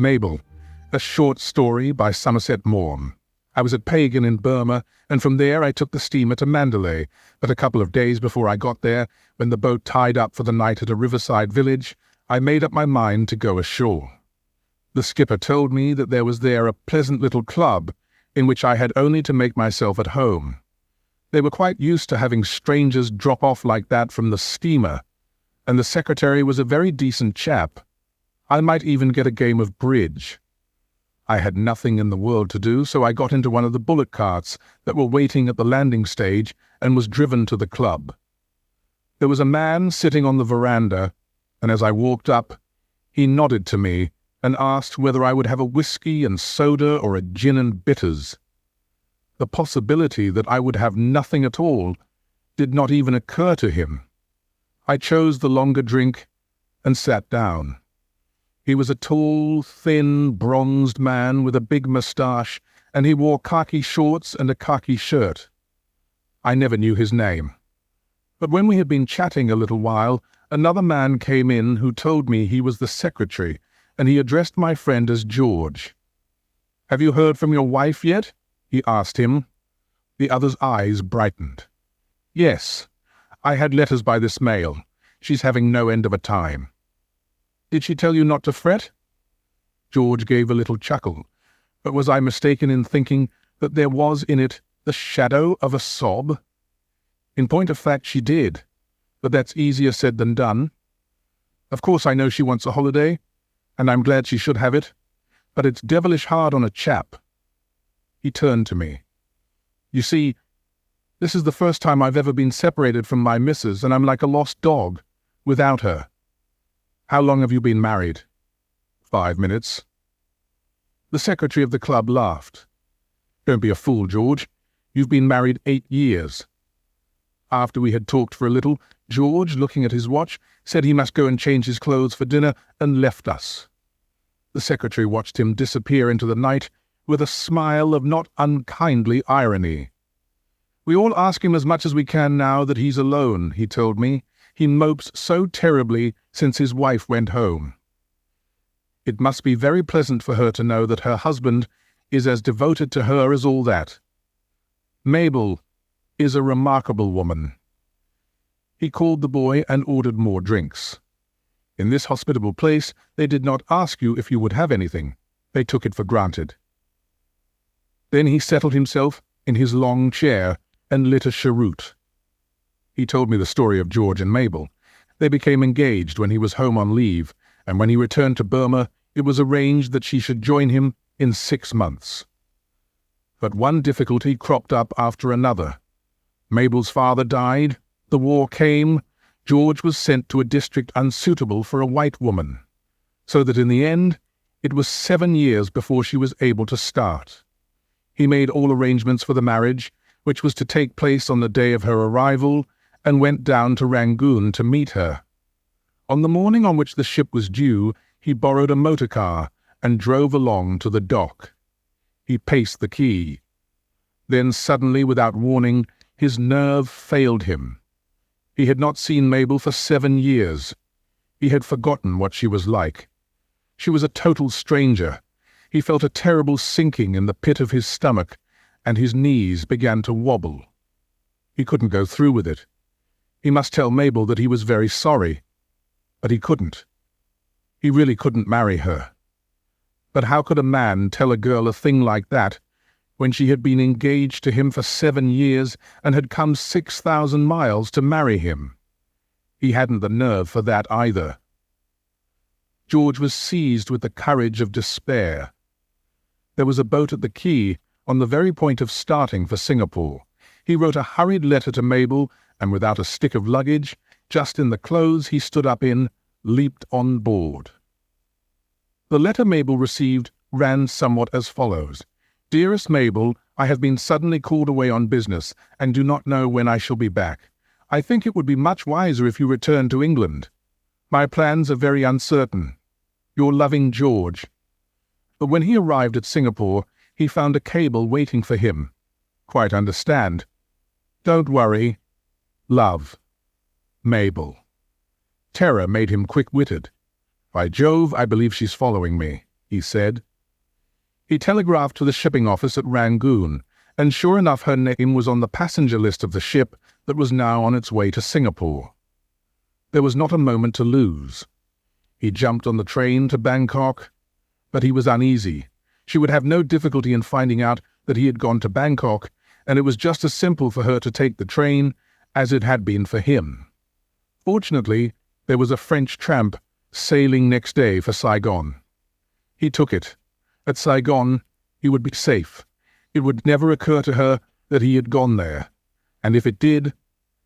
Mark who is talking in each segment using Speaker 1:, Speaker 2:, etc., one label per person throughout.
Speaker 1: Mabel, a short story by Somerset Maugham. I was at Pagan in Burma, and from there I took the steamer to Mandalay, but a couple of days before I got there, when the boat tied up for the night at a riverside village, I made up my mind to go ashore. The skipper told me that there was there a pleasant little club, in which I had only to make myself at home. They were quite used to having strangers drop off like that from the steamer, and the secretary was a very decent chap. I might even get a game of bridge. I had nothing in the world to do, so I got into one of the bullock carts that were waiting at the landing stage and was driven to the club. There was a man sitting on the veranda, and as I walked up, he nodded to me and asked whether I would have a whiskey and soda or a gin and bitters. The possibility that I would have nothing at all did not even occur to him. I chose the longer drink and sat down. He was a tall, thin, bronzed man with a big moustache, and he wore khaki shorts and a khaki shirt. I never knew his name. But when we had been chatting a little while, another man came in who told me he was the secretary, and he addressed my friend as George. "Have you heard from your wife yet?" he asked him. The other's eyes brightened. "Yes, I had letters by this mail. She's having no end of a time." "Did she tell you not to fret?" George gave a little chuckle, but was I mistaken in thinking that there was in it the shadow of a sob? In point of fact, she did, but that's easier said than done. Of course I know she wants a holiday, and I'm glad she should have it, but it's devilish hard on a chap. He turned to me. "You see, this is the first time I've ever been separated from my missus, and I'm like a lost dog, without her. How long have you been married?" 5 minutes. The secretary of the club laughed. "Don't be a fool, George. You've been married 8 years. After we had talked for a little, George, looking at his watch, said he must go and change his clothes for dinner and left us. The secretary watched him disappear into the night with a smile of not unkindly irony. "We all ask him as much as we can now that he's alone," he told me. "He mopes so terribly since his wife went home. It must be very pleasant for her to know that her husband is as devoted to her as all that. Mabel is a remarkable woman." He called the boy and ordered more drinks. In this hospitable place they did not ask you if you would have anything. They took it for granted. Then he settled himself in his long chair and lit a cheroot. He told me the story of George and Mabel. They became engaged when he was home on leave, and when he returned to Burma, it was arranged that she should join him in 6 months. But one difficulty cropped up after another. Mabel's father died, the war came, George was sent to a district unsuitable for a white woman, so that in the end it was 7 years before she was able to start. He made all arrangements for the marriage, which was to take place on the day of her arrival, and went down to Rangoon to meet her. On the morning on which the ship was due, he borrowed a motor car and drove along to the dock. He paced the quay. Then suddenly, without warning, his nerve failed him. He had not seen Mabel for 7 years. He had forgotten what she was like. She was a total stranger. He felt a terrible sinking in the pit of his stomach, and his knees began to wobble. He couldn't go through with it. He must tell Mabel that he was very sorry, but he couldn't. He really couldn't marry her. But how could a man tell a girl a thing like that when she had been engaged to him for 7 years and had come 6,000 miles to marry him? He hadn't the nerve for that either. George was seized with the courage of despair. There was a boat at the quay on the very point of starting for Singapore. He wrote a hurried letter to Mabel, and without a stick of luggage, just in the clothes he stood up in, leaped on board. The letter Mabel received ran somewhat as follows. "Dearest Mabel, I have been suddenly called away on business, and do not know when I shall be back. I think it would be much wiser if you returned to England. My plans are very uncertain. Your loving George." But when he arrived at Singapore, he found a cable waiting for him. "Quite understand. Don't worry. Love. Mabel." Terror made him quick-witted. "By Jove, I believe she's following me. he said. He telegraphed to the shipping office at Rangoon, and sure enough her name was on the passenger list of the ship that was now on its way to Singapore. There was not a moment to lose. He jumped on the train to Bangkok, but he was uneasy. She would have no difficulty in finding out that he had gone to Bangkok, and it was just as simple for her to take the train as it had been for him. Fortunately, there was a French tramp sailing next day for Saigon. He took it. At Saigon, he would be safe. It would never occur to her that he had gone there, and if it did,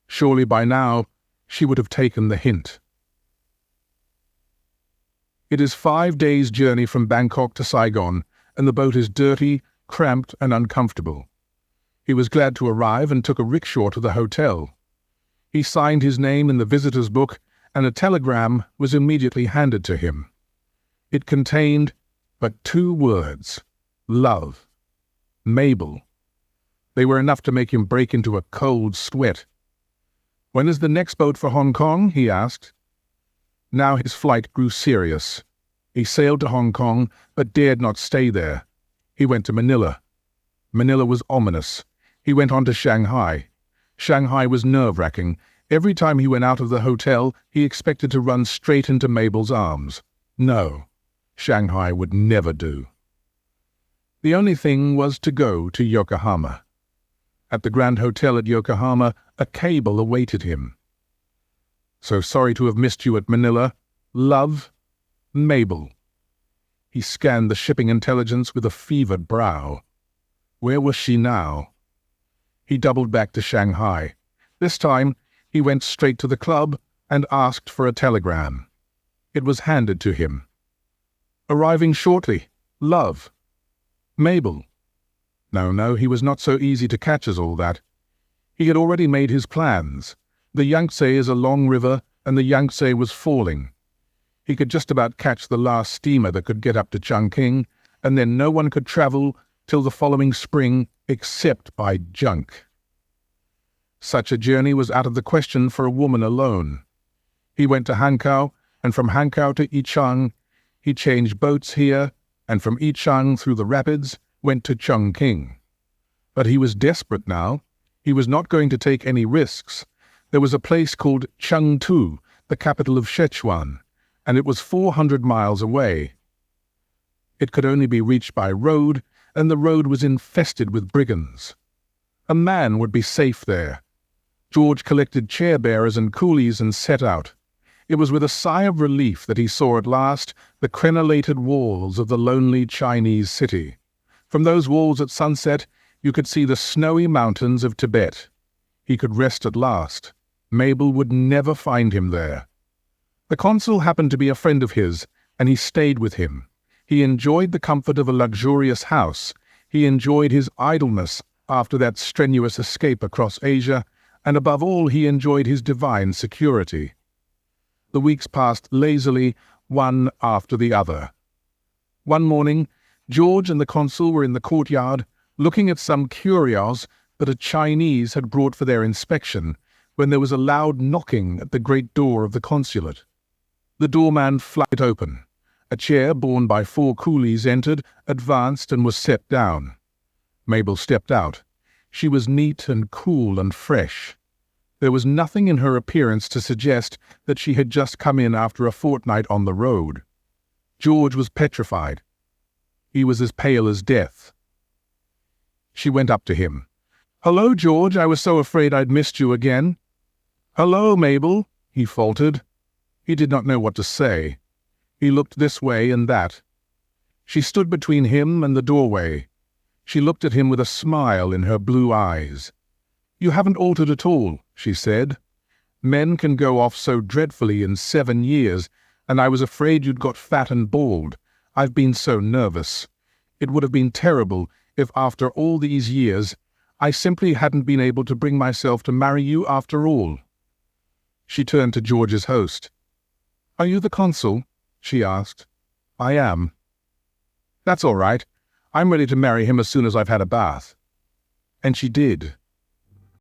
Speaker 1: surely by now she would have taken the hint. It is 5 days' journey from Bangkok to Saigon, and the boat is dirty, cramped, and uncomfortable. He was glad to arrive and took a rickshaw to the hotel. He signed his name in the visitor's book, and a telegram was immediately handed to him. It contained but 2 words: love. Mabel. They were enough to make him break into a cold sweat. "When is the next boat for Hong Kong?" he asked. Now his flight grew serious. He sailed to Hong Kong, but dared not stay there. He went to Manila. Manila was ominous. He went on to Shanghai. Shanghai was nerve-wracking. Every time he went out of the hotel, he expected to run straight into Mabel's arms. No, Shanghai would never do. The only thing was to go to Yokohama. At the Grand Hotel at Yokohama, a cable awaited him. "So sorry to have missed you at Manila. Love, Mabel." He scanned the shipping intelligence with a fevered brow. Where was she now? He doubled back to Shanghai. This time, he went straight to the club and asked for a telegram. It was handed to him. "Arriving shortly. Love. Mabel." No, he was not so easy to catch as all that. He had already made his plans. The Yangtze is a long river, and the Yangtze was falling. He could just about catch the last steamer that could get up to Chungking, and then no one could travel till the following spring except by junk. Such a journey was out of the question for a woman alone. He went to Hankow, and from Hankow to Yichang. He changed boats here, and from Yichang through the rapids went to Chungking. But he was desperate now. He was not going to take any risks. There was a place called Chengdu, the capital of Sichuan, and it was 400 miles away. It could only be reached by road, and the road was infested with brigands. A man would be safe there. George collected chair-bearers and coolies and set out. It was with a sigh of relief that he saw at last the crenellated walls of the lonely Chinese city. From those walls at sunset, you could see the snowy mountains of Tibet. He could rest at last. Mabel would never find him there. The consul happened to be a friend of his, and he stayed with him. He enjoyed the comfort of a luxurious house. He enjoyed his idleness after that strenuous escape across Asia, and above all he enjoyed his divine security. The weeks passed lazily, one after the other. One morning, George and the consul were in the courtyard, looking at some curios that a Chinese had brought for their inspection, when there was a loud knocking at the great door of the consulate. The doorman flung it open. A chair borne by 4 coolies entered, advanced, and was set down. Mabel stepped out. She was neat and cool and fresh. There was nothing in her appearance to suggest that she had just come in after a fortnight on the road. George was petrified. He was as pale as death. She went up to him. "Hello, George, I was so afraid I'd missed you again." "Hello, Mabel," he faltered. He did not know what to say. He looked this way and that. She stood between him and the doorway. She looked at him with a smile in her blue eyes. "You haven't altered at all," she said. "Men can go off so dreadfully in 7 years, and I was afraid you'd got fat and bald. I've been so nervous. It would have been terrible if after all these years I simply hadn't been able to bring myself to marry you after all." She turned to George's host. "Are you the consul?" she asked. "I am." "That's all right. I'm ready to marry him as soon as I've had a bath." And she did.